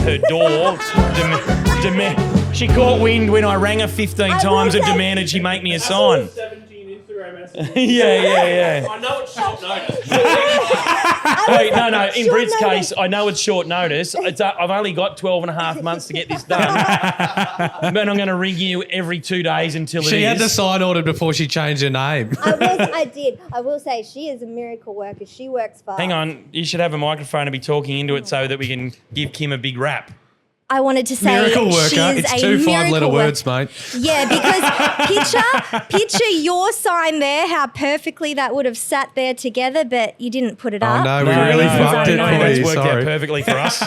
her door. She caught wind when I rang her 15 times and demanded she make me a sign. 17 Instagram messages. Yeah. I know it's short notice. Wait, no. In Britt's case, I know it's short notice. I've only got 12 and a half months to get this done. But I'm going to ring you every 2 days until She had the sign ordered before she changed her name. I did. I will say she is a miracle worker. She works fast. Hang on, you should have a microphone and be talking into it so that we can give Kim a big rap. I wanted to say Miracle worker. she is It's a 2 miracle 5-letter words, mate. Yeah, because picture your sign there, how perfectly that would have sat there together, but you didn't put it up. No, we really fucked it for It's you. worked Sorry. out perfectly for us.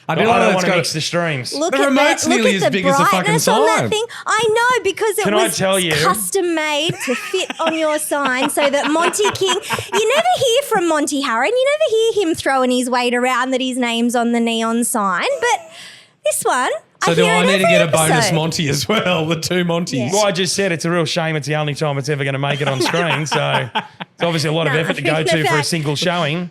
I don't want to mix the streams. Look The at remote's that. Look nearly at as big as the fucking brightness on that sign. thing. I know, because it Can I was tell you? custom made to fit on your sign so that Monty King. You never hear from Monty Harron. You never hear him throwing his weight around that his name's on the neon sign. But this one. So do hear I it need to every get a bonus episode. Monty as well? The 2 Monties. Yeah. Well, I just said it's a real shame it's the only time it's ever going to make it on screen. So it's obviously a lot of effort to go to for a single showing.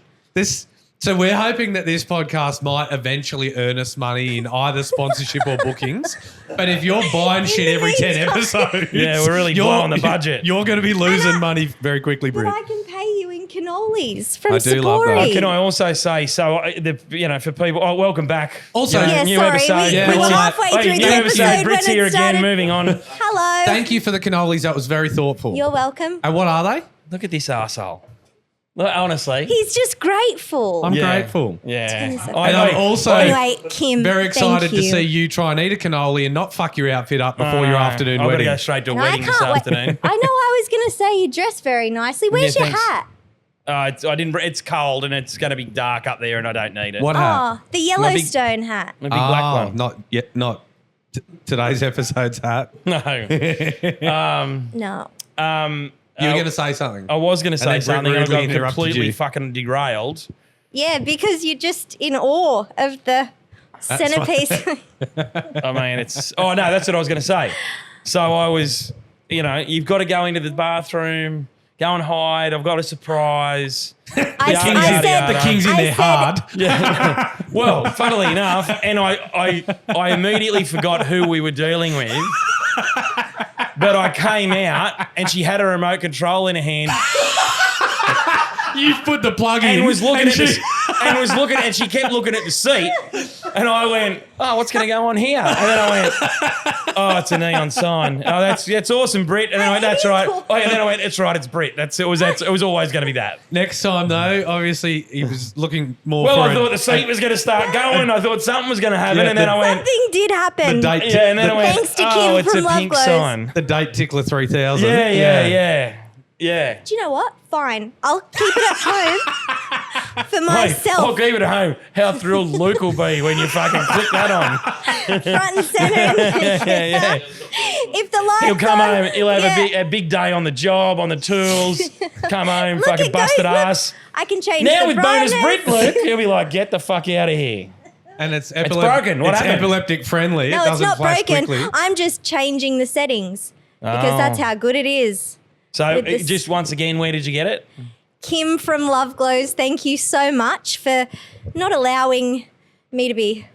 So we're hoping that this podcast might eventually earn us money in either sponsorship or bookings. But if you're buying shit every 10 episodes, Yeah, we're really blowing the budget. You're going to be losing money very quickly, But Britt. I can pay you in cannolis from I do love that. Sapori. Can I also say, for people, welcome back. Also- Yeah, new sorry, episode. we were halfway through new the episode. episode Britt's when here it again, started. moving on. Hello. Thank you for the cannolis. That was very thoughtful. You're welcome. And what are they? Look at this arsehole. Look, honestly. He's just grateful. I'm grateful. Yeah. Jeez. And I'm also Anyway, Kim, very excited thank to you. see you try and eat a cannoli and not fuck your outfit up before your afternoon I'm wedding. going to go straight to a And I wedding this can't wait. afternoon. I know I was going to say you dress very nicely. Where's Yeah, your thanks. hat? I didn't. It's cold and it's going to be dark up there, and I don't need it. What hat? Oh, the Yellowstone hat. A big black one. Not yet. Not today's episode's hat. No. No. You were going to say something. I was going to say then Britt something. I rudely got interrupted completely you. fucking derailed. Yeah, because you're just in awe of the centerpiece. I mean, it's. Oh no, that's what I was going to say. So I was, you've got to go into the bathroom, go and hide. I've got a surprise. I said The king's in there hard. Yeah. Well, funnily enough, and I immediately forgot who we were dealing with. But I came out and she had a remote control in her hand You've put the plug in. and was looking at she- and she kept looking at the seat. And I went, oh, what's going to go on here? And then I went, oh, it's a neon sign. Oh, that's awesome, Britt. And then I went, that's right. Oh, and then I went, it's right, it's Britt. It was always going to be that. Next time, though, obviously, he was looking more Well, for I thought the seat was going to start going. I thought something was going to happen. Yeah, And then I went, Something did happen. the date, yeah. And then I went, Thanks to Kim oh, it's from a Love pink Glows. sign. the date tickler 3000. Yeah. Do you know what? Fine. I'll keep it at home for Hey, myself. I'll keep it at home. How thrilled Luke will be when you fucking click that on. Front and center. Yeah. If the lights He'll come on, home. He'll have yeah. a big day on the job, on the tools. Come home, Look, fucking it goes, busted look, ass. I can change Now the with bonus brightness. Britt, Luke, he'll be like, get the fuck out of here. And it's broken. What it's happened? epileptic friendly. No, it it's doesn't not flash broken. quickly. I'm just changing the settings because Oh. that's how good it is. So With this- just once again, where did you get it? Kim from Love Glows, thank you so much for not allowing me to be,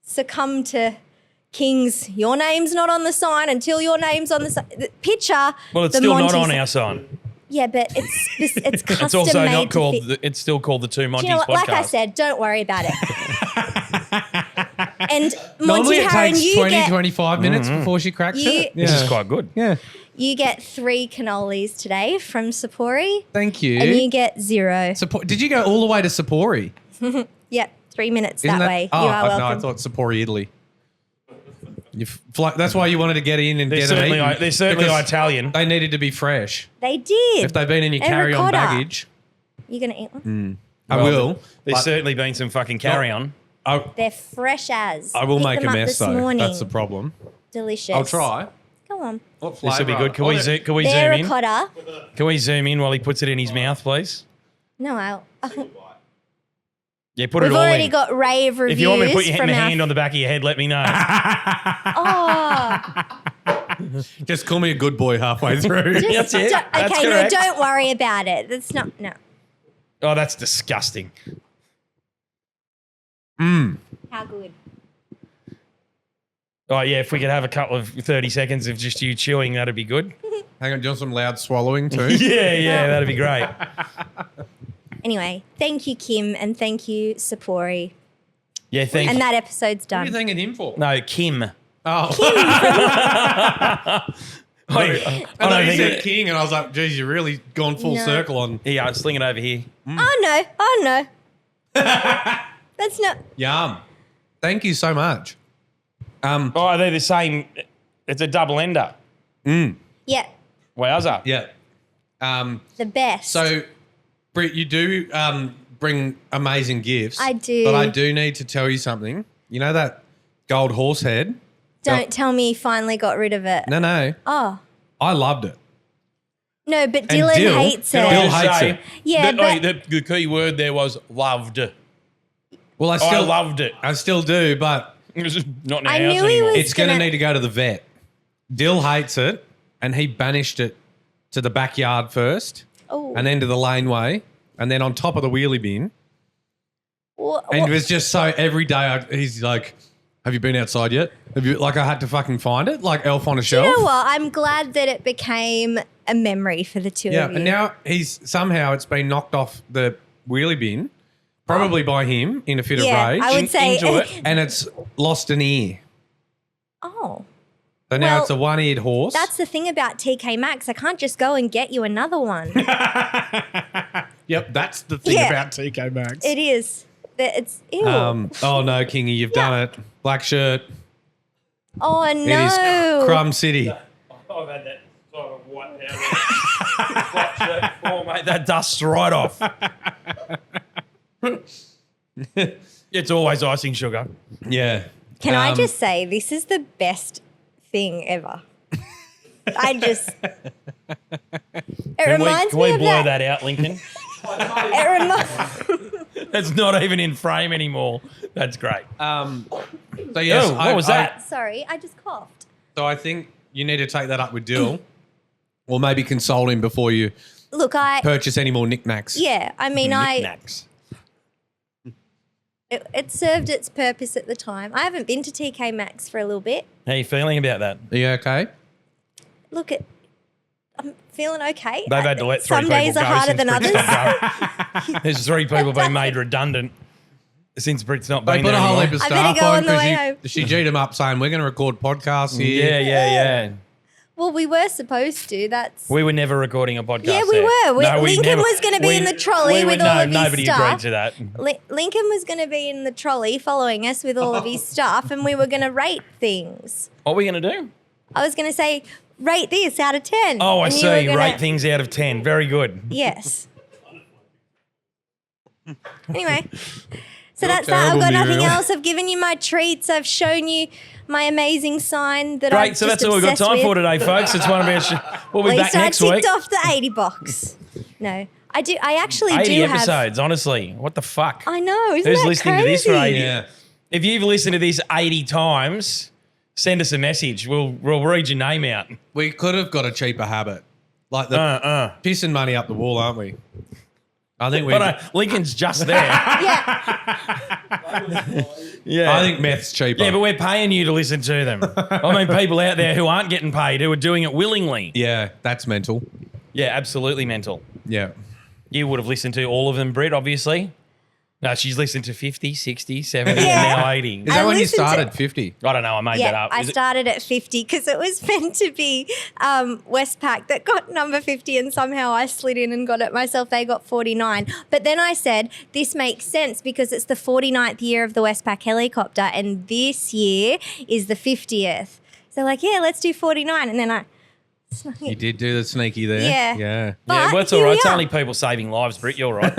succumb to King's, your name's not on the sign until your name's on the sign. The picture. Well, it's the still not Montys- on our sign. Yeah, but it's custom It's also made not to called. fit. It's still called the Two Montys Do you know what? podcast. Like I said, don't worry about it. And Normally Monty it Harron, takes you 20, get 25 minutes before she cracks You- it. This is quite good. Yeah. you get 3 cannolis today from Sapori, Thank you. and you get 0. Did you go all the way to Sapporo? Yep, 3 minutes Isn't that way. Oh, You are no, welcome. I thought Sapporo, Italy. That's why you wanted to get in and They're get them certainly, eaten, they're certainly because Italian. They needed to be fresh. They did. If they've been in your And carry-on ricotta. baggage, You gonna eat one? I will. There's but certainly been some fucking carry on. They're fresh as. I will Picked make them a up mess this though. morning. That's the problem. Delicious. I'll try. Go on. What This will be flavour? good. Can we zoom? Can we They're zoom in? ricotta. Can we zoom in while he puts it in his mouth, please? No, I'll. Yeah, put We've it all already in. got rave reviews If you want me to put your from hand our. on the back of your head, let me know. Oh, Just call me a good boy halfway through. That's it. That's okay, no, correct. don't worry about it. That's not no. Oh, that's disgusting. How good? Oh, yeah, if we could have a couple of 30 seconds of just you chewing, that'd be good. Hang on, do you want some loud swallowing too? Yeah, that'd be great. Anyway, thank you, Kim, and thank you, Sapori. Yeah, thank And you. that episode's What are done. you thanking him for? No, Kim. Oh. I I don't you think said it, king, and I was like, geez, you've really gone full No. circle on. yeah, sling it over here. Oh no. That's not. Yum. Thank you so much. Oh, they're the same. It's a double ender. Yeah, Wowza. Yeah. the best. So, Britt, you do bring amazing gifts. I do. But I do need to tell you something. You know that gold horse head? Don't tell me you finally got rid of it. No. Oh. I loved it. No, but And Dylan Dill- hates Dill it. hates it. Yeah, but the key word there was loved. Well, I loved it. I still do, but It's just not in I our house knew he anymore. was- it's going to gonna- need to go to the vet. Dill hates it, and he banished it to the backyard first, oh, and then to the laneway, and then on top of the wheelie bin. And it was just so every day he's like, have you been outside yet? Have you, like, I had to fucking find it, like Elf on a you shelf. know what? I'm glad that it became a memory for the two Yeah, of you. and now somehow it's been knocked off the wheelie bin, probably by him in a fit yeah, of rage. I would say. into it. And it's lost an ear. Oh, So now Well, it's a one-eared horse. that's the thing about TK Maxx. I can't just go and get you another one. Yep, that's the thing Yeah. about TK Maxx. It is. It's ew. Oh no, Kingy, you've done it. Black shirt. oh It is no. Crumb City. I've had that sort of white powder. Oh, mate, that dusts right off. It's always icing sugar. Yeah. Can I just say this is the best thing ever? I just. It reminds Can we me of blur that. that out, Lincoln? It reminds. It's not even in frame anymore. That's great. So yes, Oh, what was that? Sorry, I just coughed. So I think you need to take that up with Dill, or maybe console him before you Look, purchase any more knickknacks. yeah, I mean, Knickknacks. it served its purpose at the time. I haven't been to TK Maxx for a little bit. How you feeling about that? Are you okay? Look, I'm feeling okay. They've had to let three Some people days go are harder since than Britt's others. not going. There's 3 people been made redundant since Britt's not They been put there a whole anymore. heap of I better staff go on on the way because home. she G'd him up saying we're going to record podcasts here. Yeah. Well, we were supposed to. That's We were never recording a podcast. Yeah, we there. were. No, we Lincoln never- was gonna be in the trolley with all of his nobody stuff. agreed to that. Lincoln was going to be in the trolley following us with all of his stuff, and we were going to rate things. What were we going to do? I was going to say, rate this out of 10. Oh, I and you see. were gonna- Rate things out of 10. Very good. Yes. Anyway, so You're that's that. I've got terrible, nothing Muriel. else. I've given you my treats. I've shown you my amazing sign that I'm Great. So just that's all we've got obsessed time for with. today, folks. It's one of our. We'll be At back least I next ticked week. off the 80 box. No, I do. I actually 80 do have. episodes. Honestly, what the fuck? I know. Isn't Who's that listening crazy? to this for 80? Yeah. If you've listened to this 80 times, send us a message. We'll read your name out. We could have got a cheaper habit. Like the pissing money up the wall, aren't we? I think we. But Lincoln's just there. Yeah. Yeah. I think meth's cheaper. Yeah, but we're paying you to listen to them. I mean, people out there who aren't getting paid, who are doing it willingly. Yeah, that's mental. Yeah, absolutely mental. Yeah. You would have listened to all of them, Britt, obviously. No, she's listened to 50, 60, 70, Yeah. and now 80. Is that I when you listened to- started 50? I don't know. I made that Yeah, up. I Is it- started at 50 because it was meant to be Westpac that got number 50 and somehow I slid in and got it myself. They got 49. But then I said, this makes sense because it's the 49th year of the Westpac helicopter and this year is the 50th. So like, yeah, let's do 49. And then I snuck You it. did do the sneaky there. Yeah. Yeah. yeah, But well, it's all here right. we It's are. only people saving lives, Britt. You're right.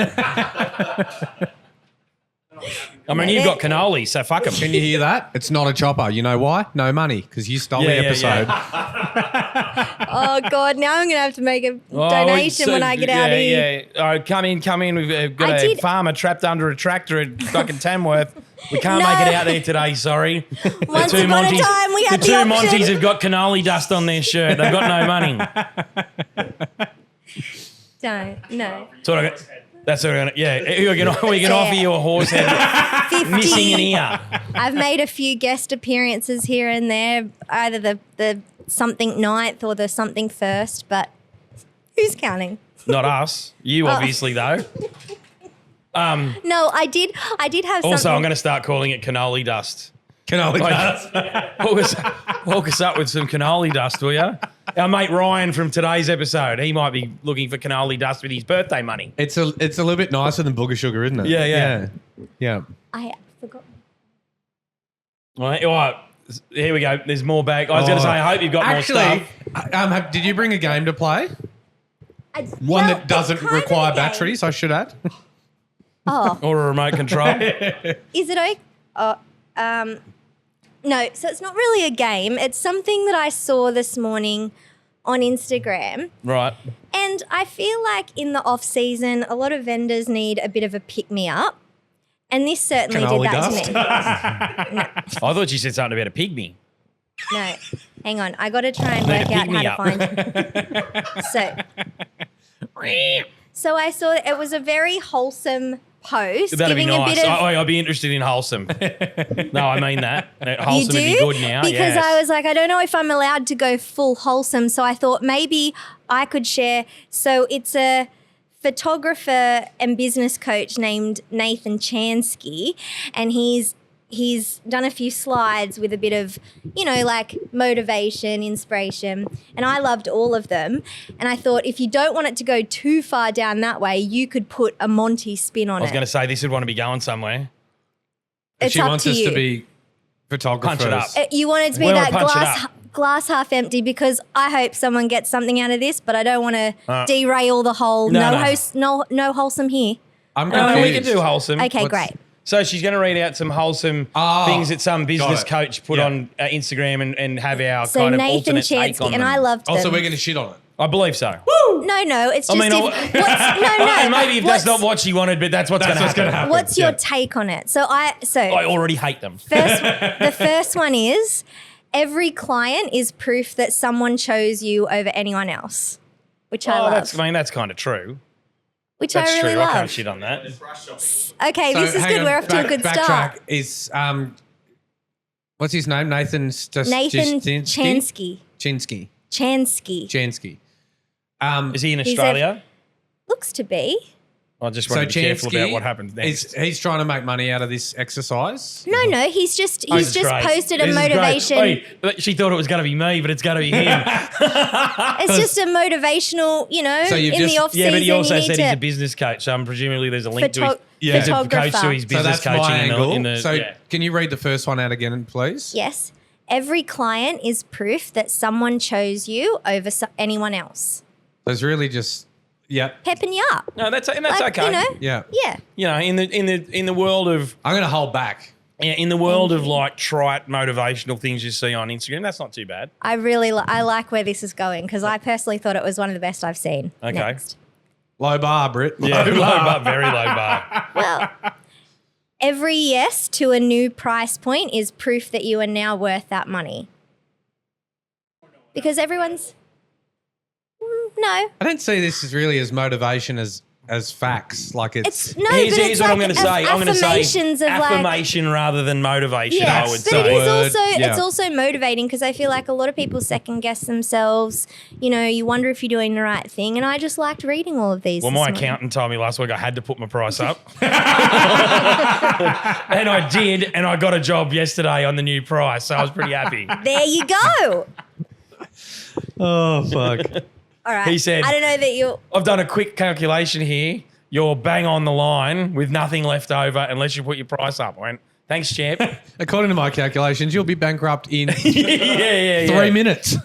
I mean, you've got cannoli, so fuck them. Can you hear that? It's not a chopper. You know why? No money, because you stole the episode. Oh, God, now I'm going to have to make a donation when I get out of here. Yeah. All right, come in. We've got I a did- farmer trapped under a tractor at fucking Tamworth. We can't make it out there today, sorry. Once upon a time, we had the two the option. Montys have got cannoli dust on their shirt. They've got no money. Don't, no. That's what I got. That's what we're gonna. Yeah, we can offer you a horse head 50. missing an ear. I've made a few guest appearances here and there, either the something ninth or the something first, but who's counting? Not us. You obviously though. No, I did have Also, something. I'm going to start calling it cannoli dust. Cannoli dust. Hook us up with some cannoli dust, will you? Our mate Ryan from today's episode, he might be looking for cannoli dust with his birthday money. It's a little bit nicer than booger sugar, isn't it? Yeah. I forgot. All right, here we go. There's more bag. I was going to say, I hope you've got more stuff. Did you bring a game to play? One that doesn't require batteries, I should add. Oh, Or a remote control. is it okay? No, so it's not really a game. It's something that I saw this morning on Instagram. Right. And I feel like in the off season, a lot of vendors need a bit of a pick me up. And this certainly Cannoli did that dust? to me. I thought you said something about a pygmy. No, hang on. I got to try and Need work to out pick me how to up. find. So I saw it was a very wholesome post, That'd be giving a nice. bit of. I'd be interested in wholesome. No, I mean that. Wholesome You do? would be good now. Because yes. I was like, I don't know if I'm allowed to go full wholesome. So I thought maybe I could share. So it's a photographer and business coach named Nathan Chansky, and he's done a few slides with a bit of, like motivation, inspiration, and I loved all of them. And I thought if you don't want it to go too far down that way, you could put a Montys spin on I was it. going to say this would want to be going somewhere. It's She up wants to us you. to be photographers. Punch it up. You want it to be We wanna that punch it up. glass half empty, because I hope someone gets something out of this, but I don't want to derail the whole No. no wholesome here. I'm No, confused. we can do wholesome. Okay, What's- great. So she's going to read out some wholesome things that some business got it. coach put Yeah. on Instagram and have our So kind of Nathan alternate take on Chansky, and them. I loved them. Also, we're going to shit on it. I believe so. No, it's just I mean, no. maybe if that's not what she wanted, but that's what's going to happen. What's your take on it? I already hate them. the first one is every client is proof that someone chose you over anyone else, which I love. That's kind of true. Which That's I really true. love. I can't shit on that. Okay, So, this is hang good. on, We're off to a good backtrack start. Is what's his name? Nathan Chansky. Chansky. Chansky. Chansky. Is he in He's Australia? Looks to be. I just want to be careful about what happens next. He's trying to make money out of this exercise. No, he's just This is great. posted a This is great. motivation. Wait, she thought it was going to be me, but it's going to be him. It's just a motivational, So you've in the just- off Yeah, season. but he also you need said to he's a business coach, so presumably there's a link to his Yeah. a coach to his photographer. business So that's coaching my angle. in the So yeah. can you read the first one out again, please? Yes. Every client is proof that someone chose you over anyone else. So it's really just Pepping you up. No, that's okay. yeah. Yeah. You know, in the world of I'm going to hold back. in the world of like trite motivational things you see on Instagram, that's not too bad. I really I like where this is going, because I personally thought it was one of the best I've seen. Okay. Next. Low bar, Britt. Yeah, low bar, very low bar. Well, every yes to a new price point is proof that you are now worth that money. Because everyone's... No. I don't see this as really as motivation as facts. Like it's No, Here's but it's what like I'm going to say. I'm going to say affirmations of like... affirmation rather than motivation. Yeah, I would but say. it is Word, also yeah. it's also motivating, because I feel like a lot of people second guess themselves. You know, you wonder if you're doing the right thing, and I just liked reading all of these. Well, this my morning. accountant told me last week I had to put my price up. And I did, and I got a job yesterday on the new price, so I was pretty happy. There you go. oh fuck. All right. He said- I don't know that you. I've done a quick calculation here. You're bang on the line with nothing left over unless you put your price up. I went, thanks, champ. According to my calculations, you'll be bankrupt in yeah. 3 minutes.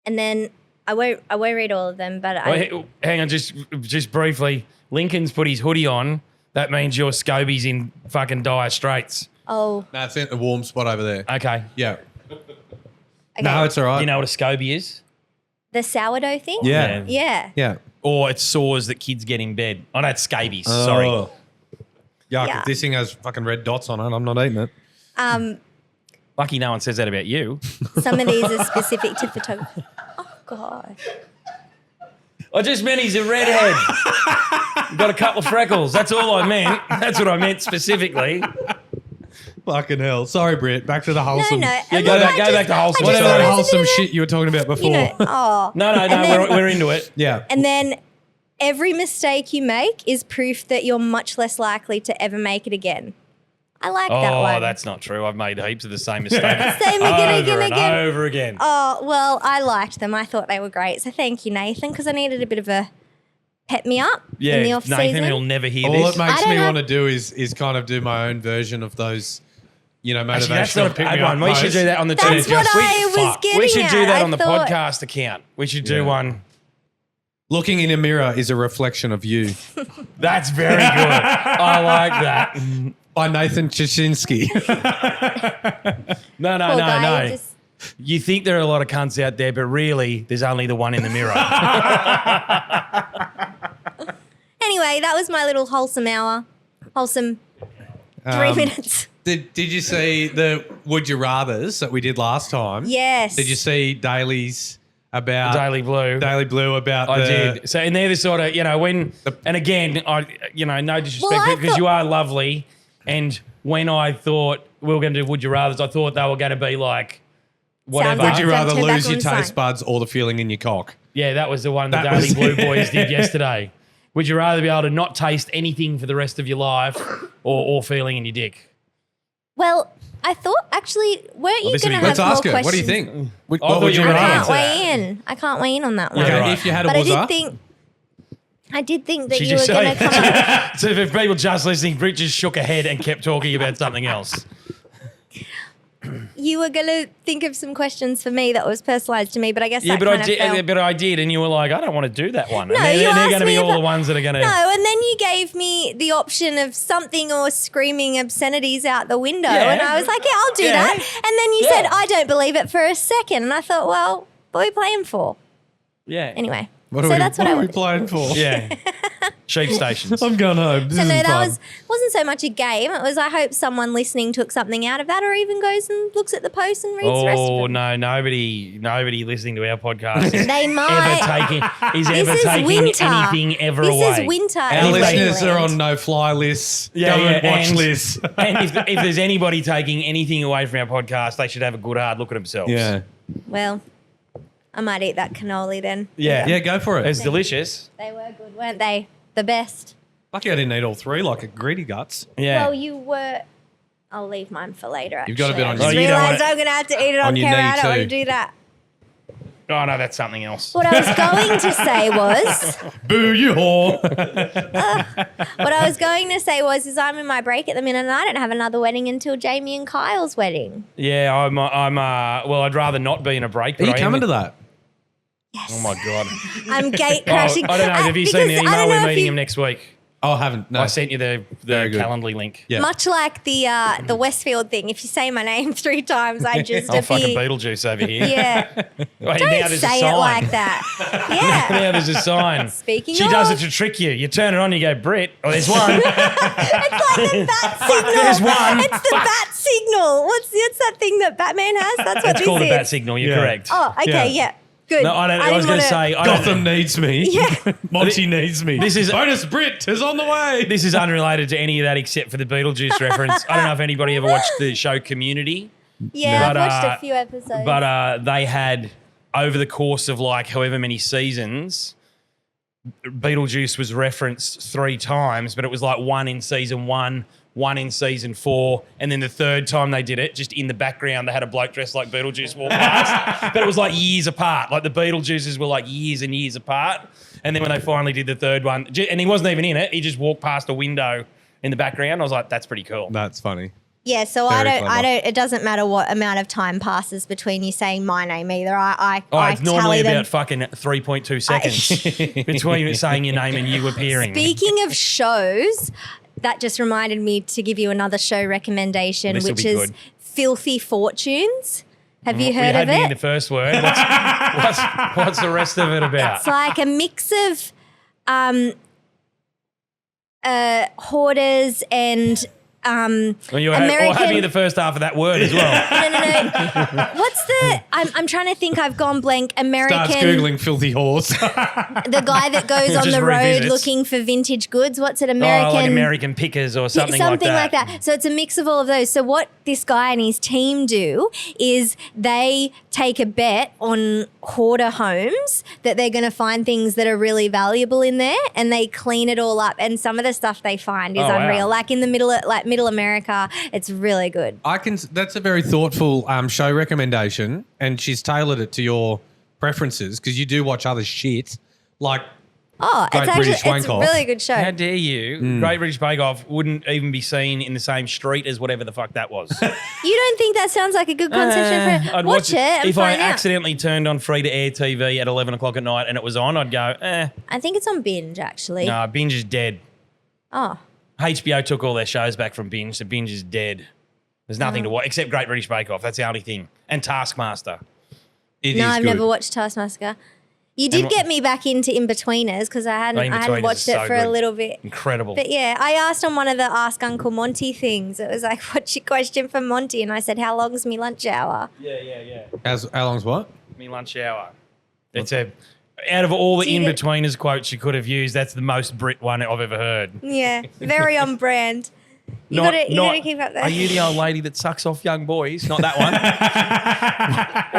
And then I won't read all of them, but Hang on, just briefly. Lincoln's put his hoodie on. That means your Scobie's in fucking dire straits. oh, No, it's in a warm spot over there. Okay. Yeah. okay. No, it's all right. You know what a Scobie is? The sourdough thing. Yeah. Yeah. Yeah. Or it's sores that kids get in bed. Oh, no, it's scabies. Sorry. Yuck. Yeah. If this thing has fucking red dots on it, I'm not eating it. Lucky no one says that about you. Some of these are specific to photography. Oh God. I just meant he's a redhead. Got a couple of freckles. That's all I meant. That's what I meant specifically. Fucking hell. Sorry, Britt. Back to the wholesome. No. Yeah, And go look, back to wholesome. Whatever Sorry. that It's a wholesome bit of a- shit you were talking about before. You know, oh. No, And then- we're into it. Yeah. And then every mistake you make is proof that you're much less likely to ever make it again. I like that Oh, one. that's not true. I've made heaps of the same mistakes. Same again, over again, and again. over again. Oh, well, I liked them. I thought they were great. So thank you, Nathan, because I needed a bit of a pep me up Yeah, in the off Nathan, season. he'll never hear All this. it makes I don't me have- want to do is kind of do my own version of those, motivational Actually, that's not a pick bad me up one. We should posts. do that on the That's team. what I was getting We should do at. that I on the thought- podcast account. We should do Yeah. one. Looking in a mirror is a reflection of you. That's very good. I like that. By Nathan Chichinski. No, Poor guy, no. just- You think there are a lot of cunts out there, but really, there's only the one in the mirror. Anyway, that was my little wholesome hour. Wholesome 3 minutes. Did you see the Would You Rathers that we did last time? Yes. Did you see Daly's about Daily Blue. Daily Blue about I the did. So, and they're the sort of, when, and again, no disrespect, Well, I because thought- you are lovely. And when I thought we were going to do Would You Rathers, I thought they were going to be like, whatever. Would you Don't rather turn back lose on your the sign. taste buds or the feeling in your cock? Yeah, that was the one the That Daily was Blue it. Boys did yesterday. Would you rather be able to not taste anything for the rest of your life or feeling in your dick? Well, I thought actually, weren't you this going would to be have Let's more ask her. questions? What do you think? What thought would you you were I right. rather? can't answer weigh in. I can't weigh in on that one. Okay, right. if you had a But I wuzzer, did think that She you were just going to come up. So if people just listening, Britt just shook her head and kept talking about something else. You were going to think of some questions for me that was personalised to me, but I guess Yeah, that but kind I of did. fell. But I did, and you were like, "I don't want to do that one." No, and you they're asked going to me be all about- the ones that are going to. No, and then you gave me the option of something or screaming obscenities out the window. Yeah. And I was like, yeah, I'll do Yeah. that. And then you Yeah. said, I don't believe it for a second. And I thought, well, what are we playing for? Yeah. Anyway, what so are we, that's what what I are we wanted. playing for? Yeah. Sheep stations. I'm going home. This So no, isn't that fun. wasn't so much a game. It was I hope someone listening took something out of that, or even goes and looks at the post and reads the rest of Oh it. no! Nobody listening to our podcast is They might. is This ever is taking winter. anything ever This away. is winter. Our in listeners are England. on no-fly lists, Yeah, government yeah, watch and- lists. And if there's anybody taking anything away from our podcast, they should have a good hard look at themselves. Yeah. Well, I might eat that cannoli then. Yeah. Yeah, go for it. It's delicious. They were good, weren't they? The best. Lucky I didn't eat all three like a greedy guts. Yeah. Well, you were. I'll leave mine for later. Actually. You've got a bit on I your- just Oh, you don't want realised it- I'm going to have to eat it on on your camera. knee I don't want to too. do that. Oh no, that's something else. What I was going to say was, Boo, you whore. is I'm in my break at the minute, and I don't have another wedding until Jamie and Kyle's wedding. Yeah, I'm. Well, I'd rather not be in a break. Are But you I am- coming to that? Yes. Oh my god. I'm gate Oh, crashing. I don't know. Have you seen the because I email? don't know We're if meeting you- him next week. Oh, I haven't. No. I sent you the Very good. Calendly link. Yeah. Much like the Westfield thing, if you say my name 3 times, I just Oh, fucking appear. Beetlejuice over here. Yeah. Wait, now Don't there's a say sign. it like that. Yeah. Now there's a sign. Speaking She of- does it to trick you. You turn it on, you go, Britt. Oh, there's one. It's like the bat signal. there's one. It's the bat signal. What's that thing that Batman has? That's what That's this called is. a bat signal. You're Yeah. correct. Oh, okay, Yeah. yeah. Good. No, I was didn't going to wanna- say, Gotham needs me. Yeah. Monty needs me. This is- bonus Brit is on the way. this is unrelated to any of that except for the Beetlejuice reference. I don't know if anybody ever watched the show Community, Yeah, But, I've watched uh, a few episodes. but they had, over the course of like however many seasons, Beetlejuice was referenced 3 times, but it was like one in season 1, one in season 4, and then the third time they did it, just in the background, they had a bloke dressed like Beetlejuice walk past. But it was like years apart. Like the Beetlejuices were like years and years apart. And then when they finally did the third one, and he wasn't even in it, he just walked past a window in the background. I was like, that's pretty cool. That's funny. yeah, so Very I clever. don't. It doesn't matter what amount of time passes between you saying my name either. I It's normally tally them. about fucking 3.2 seconds between saying your name and you appearing. Speaking of shows, that just reminded me to give you another show recommendation, This'll which be is good. Filthy Fortunes. Have you We heard had of me in the it? first word. What's the rest of it about? It's like a mix of hoarders and Well, you're American. happy the first half of that word as well. No. What's the? I'm trying to think. I've gone blank. American. Starts googling filthy horse. The guy that goes on Just the road revisits. looking for vintage goods. What's it? American. Oh, like American Pickers or something like that. So it's a mix of all of those. So what this guy and his team do is they take a bet on hoarder homes that they're going to find things that are really valuable in there, and they clean it all up. And some of the stuff they find is Oh, wow. unreal. Like in the middle America, it's really good. That's a very thoughtful show recommendation, and she's tailored it to your preferences because you do watch other shit like Oh, Great it's British actually it's a Wank-Off. really good show. How dare you? Great British Bake Off wouldn't even be seen in the same street as whatever the fuck that was. You don't think that sounds like a good concept? I'd Watch it and if I find out. accidentally turned on free-to-air TV at 11 o'clock at night and it was on, I'd go, I think it's on Binge, actually. no, Binge is dead. Oh. HBO took all their shows back from Binge, so Binge is dead. There's nothing to watch except Great British Bake Off. That's the only thing. And Taskmaster. it No, is I've good. never watched Taskmaster. You did get me back into In-Betweeners because I hadn't In-Betweeners watched is it so for a good. little bit. Incredible. But yeah, I asked on one of the Ask Uncle Monty things. It was like, what's your question for Monty? And I said, how long's me lunch hour? Yeah. How long's what? Me lunch hour. It's out of all the Do you- in-betweeners quotes you could have used, that's the most Brit one I've ever heard. Yeah, very on brand. You gotta keep up that. Are you the old lady that sucks off young boys? Not that one.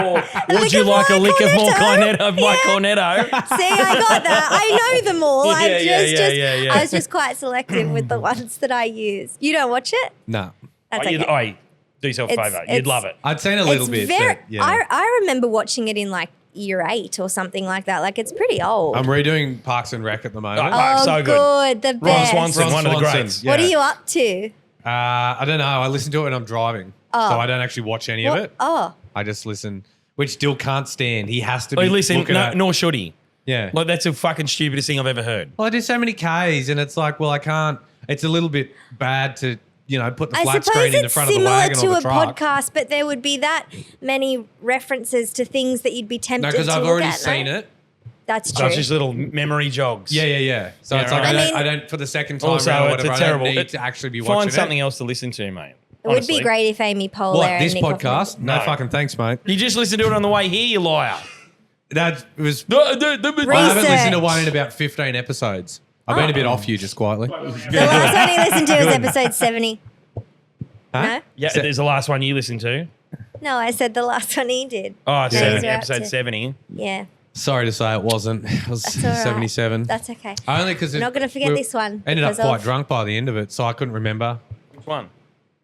Or would lick you of like a my lick of more cornetto? cornetto? My cornetto. See, I got that. I know them all. Yeah. I was just quite selective with the ones that I use. You don't watch it? No. That's Oh, okay. do yourself a It's- favour. it's- You'd love it. I'd seen a little bit. Very, but, yeah. I remember watching it in like year 8 or something like that. Like it's pretty old. I'm redoing Parks and Rec at the moment. Oh, so good. The Ron best. Swanson, Ron one of the Swanson, greats. yeah. What are you up to? I don't know. I listen to it when I'm driving, so I don't actually watch any of it. Oh, I just listen, which Dill can't stand. He has to be. Oh, listen, looking at, nor should he. yeah. Like, that's the fucking stupidest thing I've ever heard. Well, I do so many Ks, and it's like, well, I can't. It's a little bit bad to, put the I flat suppose screen in the it's front of the similar wagon to or the a truck. podcast, but there would be that many references to things that you'd be tempted No, to because I've look already at, seen no? it. That's So true. it's just little memory jogs. Yeah. So Yeah, it's like right. I don't for the second time Also, around or it's whatever. a I terrible. don't need to actually be watching Find something it. else to listen to, mate. It would Honestly. be great if Amy Poehler What, and this Nick podcast? No No. fucking thanks, mate. You just listened to it on the way here, you liar. That was. No, I haven't listened to Research. one in about 15 episodes. I've been a bit off you, just quietly. The last one he listened to was episode 70. Huh? Yeah, there's the last one you listened to. No, I said the last one he did. Oh, Those 70, are up episode to- 70. Yeah, Sorry to say it wasn't. It was that's all right. 77. That's okay. Only because We're not going to forget this one. Ended up because quite of- drunk by the end of it, so I couldn't remember Which one?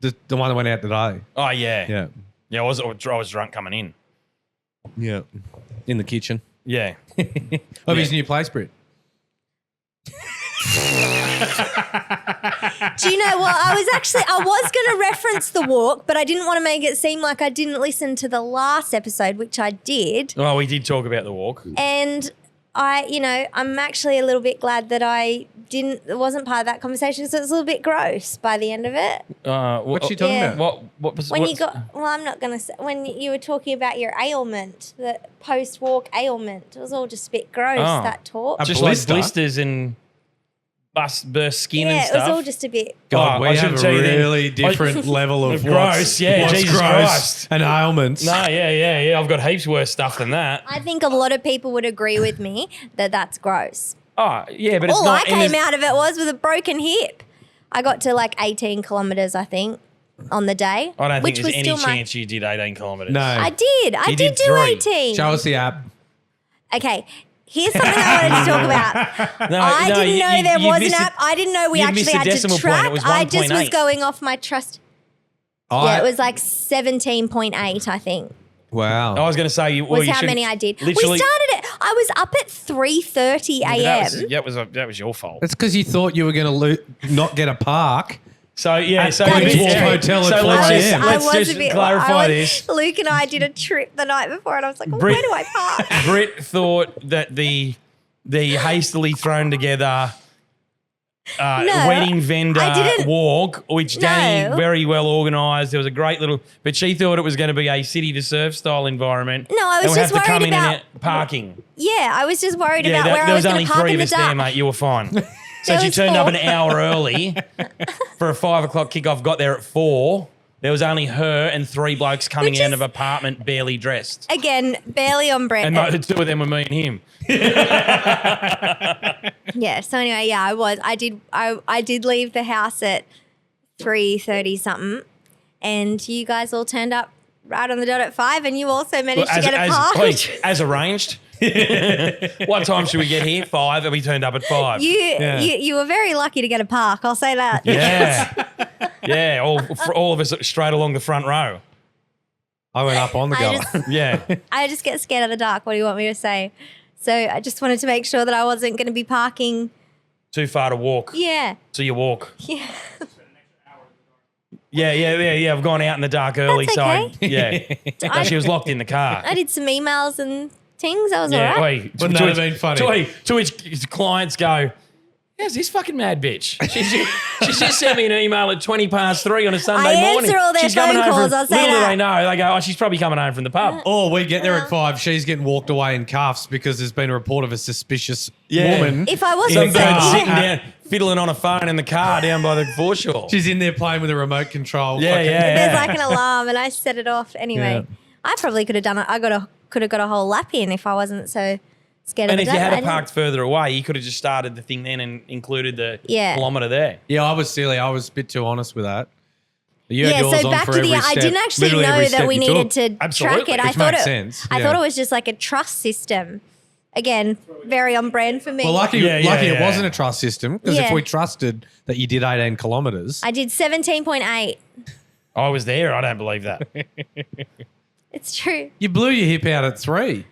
the one that went out today. Oh, yeah. Yeah, Yeah, I was drunk coming in. yeah, in the kitchen Yeah. of his new place, Britt. Do you know what? I was going to reference the walk, but I didn't want to make it seem like I didn't listen to the last episode, which I did. Oh, we did talk about the walk. And I'm actually a little bit glad that it wasn't part of that conversation because it was a little bit gross by the end of it. What's she talking Yeah. about? What was When what's- I'm not going to say, when you were talking about your ailment, the post-walk ailment, it was all just a bit gross, Oh. that talk. A just blister? blisters and burst skin and Yeah, it stuff. was all just a bit. God, Oh, we I have should a tell you then. really different level of Gross, yeah, what's Jesus gross Christ. and ailments. No, yeah. I've got heaps worse stuff than that. I think a lot of people would agree with me that that's gross. Oh, yeah, but it's All not. I came out of it was with a broken hip. I got to like 18 kilometres, I think, on the day. I don't think which there's was any still chance you did 18 kilometres. No. I did. I You did did do 3. 18. Show us the app. Okay. Here's something I wanted to talk about. No, I no, didn't know you- there you was an missed app. I didn't know we you actually missed the had to decimal point. track. It was I just was 1.8. going off my trust. Yeah, it was like 17.8, I think. Wow. I was going to say you. Was you how should- many I did. Literally, We started it. I was up at 3:30 a.m. that was your fault. It's because you thought you were going to not get a park. So yeah, so That we is missed true. Hotel at So 4 let's just, a.m. let's just clarify this. Luke and I did a trip the night before, and I was like, well, Britt- where do I park? Britt thought that the hastily thrown together No, wedding vendor I didn't- walk, which Danny No. very well organised. There was a great little, but she thought it was going to be a city to surf style environment. No, I was and we'd just have to come worried in and about out parking. Yeah, I was just worried Yeah, about where there I was was only going to park 3 in of the us there, dark. mate. You were fine. So There she was turned up 4. an hour early for a 5 o'clock kickoff, got there at 4. There was only her and 3 blokes coming Which out is- of apartment barely dressed. Again, barely on Britt. And the 2 of them were me and him. Yeah. So anyway, yeah, I was. I did leave the house at 3:30 something, and you guys all turned up right on the dot at 5, and you also managed to get a park. As arranged. What time should we get here? 5, and we turned up at 5. You were very lucky to get a park. I'll say that. Yeah. Yeah, all of us straight along the front row. I went up on the I goal. just- Yeah. I just get scared of the dark. What do you want me to say? So I just wanted to make sure that I wasn't going to be parking. Too far to walk. Yeah. So you walk. Yeah. Yeah. I've gone out in the dark early, That's okay. so yeah. No, she was locked in the car. I did some emails and things. I was all Yeah, right. oi, Wouldn't that have been funny? To which clients go, how's this fucking mad bitch? She's just sent me an email at 3:20 on a Sunday I morning. answer all their She's coming phone home calls, from, I'll say little do that. they know, they go, oh, she's probably coming home from the pub. Or we get there at 5, she's getting walked away in cuffs because there's been a report of a suspicious Yeah. woman. If I Some wasn't bird Yeah. sitting down, fiddling on a phone in the car down by the foreshore. She's in there playing with a remote control. Yeah, fucking- yeah. there's like an alarm and I set it off. Anyway, Yeah. I probably could have done it. Could have got a whole lap in if I wasn't so scared And of if the you dark. had I it didn't. parked further away, you could have just started the thing then and included the Yeah. kilometre there. Yeah, I was silly. I was a bit too honest with that. You had Yeah, yours so on back for to the. every I step, didn't actually literally every know step that we you needed took. to Absolutely. track it. Which makes sense, I yeah. thought it was just like a trust system. Again, very on brand for me. Well, lucky it Yeah. wasn't a trust system because Yeah. if we trusted that you did 18 kilometres, I did 17.8. I was there. I don't believe that. It's true. you blew your hip out at 3.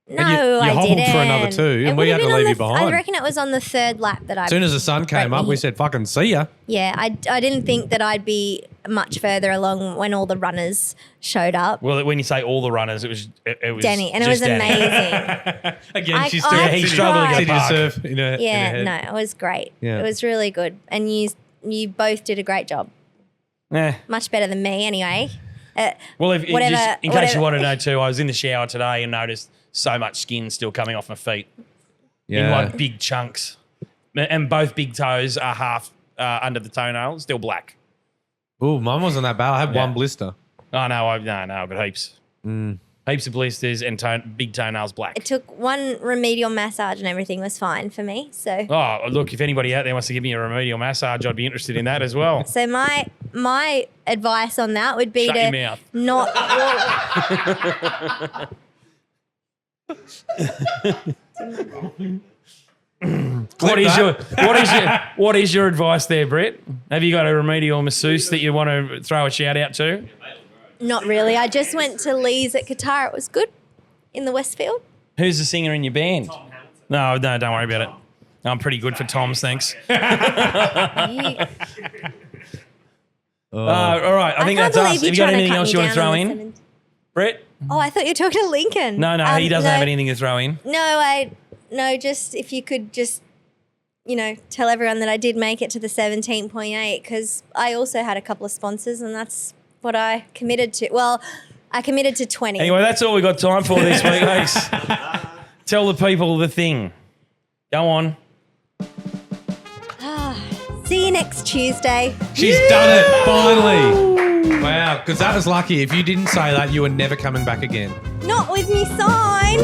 No, you I hobbled didn't. for another 2 and It we would had have to been leave on you the- behind. I reckon it was on the 3rd lap that I. As soon as the sun came up, we said, fucking see ya. Yeah, I didn't think that I'd be much further along when all the runners showed up. Well, when you say all the runners, it was Danny, and it was just Danny. amazing. Again, I- she's I still Yeah, he struggled to get sitting park. surf in her, in her Yeah, head. no, it was great. Yeah. It was really good, and you both did a great job. Much better than me, anyway. Well, if Whatever- just in case whatever- you want to know too, I was in the shower today and noticed so much skin still coming off my feet in Yeah. like big chunks, and both big toes are half under the toenail, still black. Ooh, mine wasn't that bad. I had Yeah. one blister. Oh no, I've got heaps, heaps of blisters and big toenails black. It took one remedial massage, and everything was fine for me. So, Oh, look, if anybody out there wants to give me a remedial massage, I'd be interested in that as well. so my advice on that would be Shut your to mouth. not. What is your advice there, Britt? Have you got a remedial masseuse that you want to throw a shout out to? Not really. I just went to Lee's at Qatar. It was good in the Westfield. Who's the singer in your band? No, don't worry about it. I'm pretty good for Tom's, thanks. You- All right, I think can't that's us. believe Have you got trying anything cut else me you want to down throw on in? the 7th. Brett? Oh, I thought you were talking to Lincoln. No, he doesn't have anything to throw in. No, just if you could just, tell everyone that I did make it to the 17.8 because I also had a couple of sponsors and that's what I committed to. Well, I committed to 20. Anyway, that's all we got time for this week, Ace. Tell the people the thing. Go on. See you next Tuesday. She's done it, finally. Wow, because that was lucky. If you didn't say that, you were never coming back again. Not with me sign.